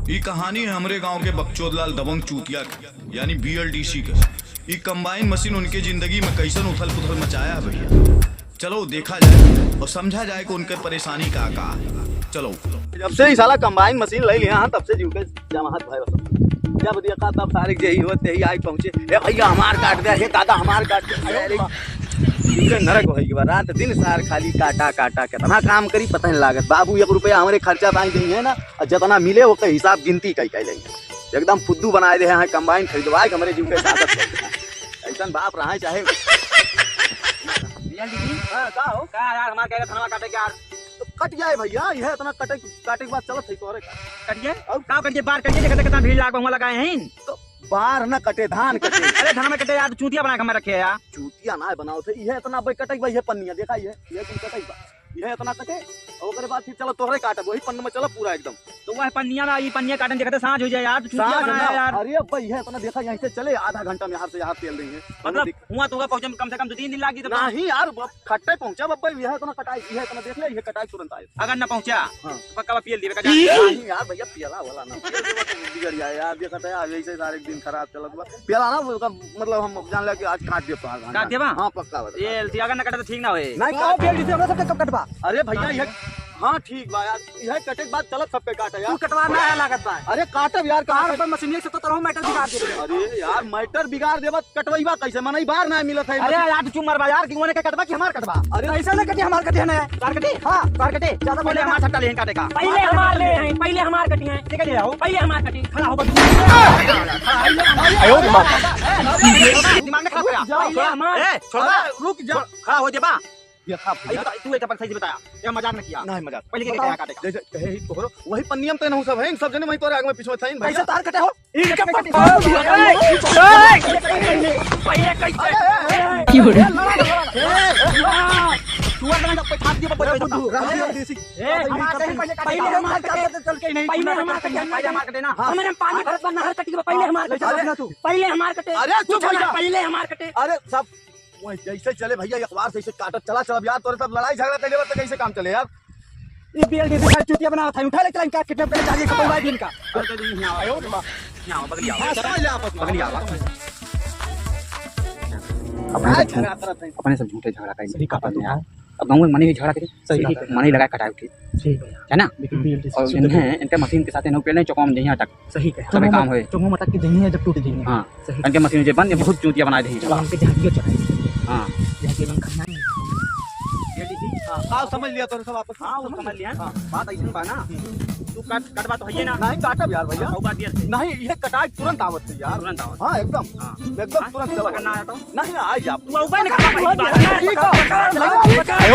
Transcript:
ये कहानी है हमरे गांव के बकचोदलाल दबंग चूतिया की, यानी BLDC के। ये कंबाइन मशीन उनके जिंदगी में कैसन उथल पुथल मचाया है भैया। चलो देखा जाए और समझा जाए कि उनके परेशानी का चलो। जब से ही साला कंबाइन मशीन ले लिया तब से जीव के जमाहत भाई जब देखा तब सारे यही होते ही आई पहुंचे। ए भैया हमार काट दे, हे दादा हमार काट दे। नरक होई बा रात दिन सार खाली काटा काटा कितना काम करी पता नहीं लागत। बाबू 1 रुपया हमारे खर्चा पाई दी है ना, और जितना मिले वो के हिसाब गिनती कई लेंगे। एकदम फुद्दू बनाए दे हैं कंबाइन खरीदवाए हमारे जीव के साथ ऐसा बाप रहा चाहे का हो का यार हमार कहेगा खाना काटे के यार तो कट जाए भैया। यह इतना काटे के बाद चलो सही तोरे कट जाए और का कट जाए बार कट जाए कितना भीड़ लाग वहां लगाए हैं तो बार न कटे धान कटे। अरे धान में कटे यार चूतिया बना के हम रखे यार। चूतिया ना बनाओ थे यह इतना भाई कटे भाई पन्निया देखा ये कटे यह इतना कटे और उसके बाद फिर चलो तोहरे काटे वही पन्न में चलो पूरा एकदम। तो वह पन्निया ना ये पन्निया काटने देखते सांझ हो जाए यार चूतिया बनाया यार। अरे भाई यह इतना देखा यहीं से चले आधा घंटा में यहाँ से यहाँ तेल देंगे मतलब हुआ तो पहुंचे कम से कम 2-3 दिन लागी। तो नहीं यार खट्टे पहुंचा बब्बा यह इतना कटाई यह इतना देख ले यह कटाई तुरंत आए। अगर ना पहुंचा पक्का पील देवे का नहीं यार भैया पियला वाला ना बिगड़ जाए यार देखा यार ऐसे सारे दिन खराब चलत बा पियला ना मतलब हम जान ले कि आज काट दियो तो काट देबा। हां पक्का बता ये अगर ना कटे तो ठीक ना होए नहीं काट बेल जैसे हमरा सब कब कटवा। अरे भैया यह हाँ ठीक बा यार यह कटे के बाद चलत सबके काटे यार कटवा ना लागत बा। अरे काटब यार कहां पर मशीन से तो तरह मैटर बिगाड़ दे। अरे यार मैटर बिगाड़ देबा कटवाईबा कैसे मनई बार ना मिलत है। अरे यार तू मरबा यार कि ओने के कटवा कि हमार कटवा। अरे ऐसा ना कटे हमार कटे ना तार कटे। हां तार कटे ज्यादा बोले हमार छट्टा ले काटे का पहले हमार ले हैं पहले हमार कटी हैं ठीक है ले आओ पहले हमार कटी खड़ा हो आयो दिमाग में खराब करा पहले हमार ए छोड़ा रुक जा खड़ा हो जा ये था तू एक बार सही से बताया या मजाक न किया नहीं मजाक पहले के काटे जैसे कहे ही तोरो वही पन्नियम ते न सब है सब जने वही तोरे आगे में पीछे थईन भाई कैसे तार कटे हो ई पहले कैसे की हो रे तू अगर पे छाप दियो ए पहले हमार कटे चल के नहीं पहले हमार कटे ना हमारे पानी भरत बा नहर कटी पहले हमार कटे पहले हमार कटे। अरे चुप हो जा पहले हमार कटे। अरे सब वही जैसे चले भैया अखबार से काटत चला चल यार तोरे सब लड़ाई झगड़ा कैले तो कैसे काम चले यार। ये BLDC का चुतिया बना था उठा ले चला काट कितने पहले चाहिए कपड़ा दिन का आयो यहां बगलिया बगलिया अपने सब झूठे झगड़ा कर सही का पता यार। अब गांव में मनी झगड़ा करे सही मनी लगा कटाई उठी ठीक है ना और इनके मशीन के साथ पहले चौकाम दे यहाँ तक सही है सब काम है चौकों में तक की दही है जब टूट जाएंगे। हां इनके मशीन जे बंद बहुत चूतिया बना दे इनके झाड़ियों चढ़ाई। हां जाके रंग करना है हां साफ समझ लिया तो सब वापस। हां वो समझ लिया बात ऐसी बा ना तू कटवा तो है ना नहीं काटब यार भैया वो बात नहीं ये कटाई तुरंत आवत है यार तुरंत आवत। हां एकदम तुरंत चला करना है तो नहीं आ जा तू ऊपर निकल ठीक है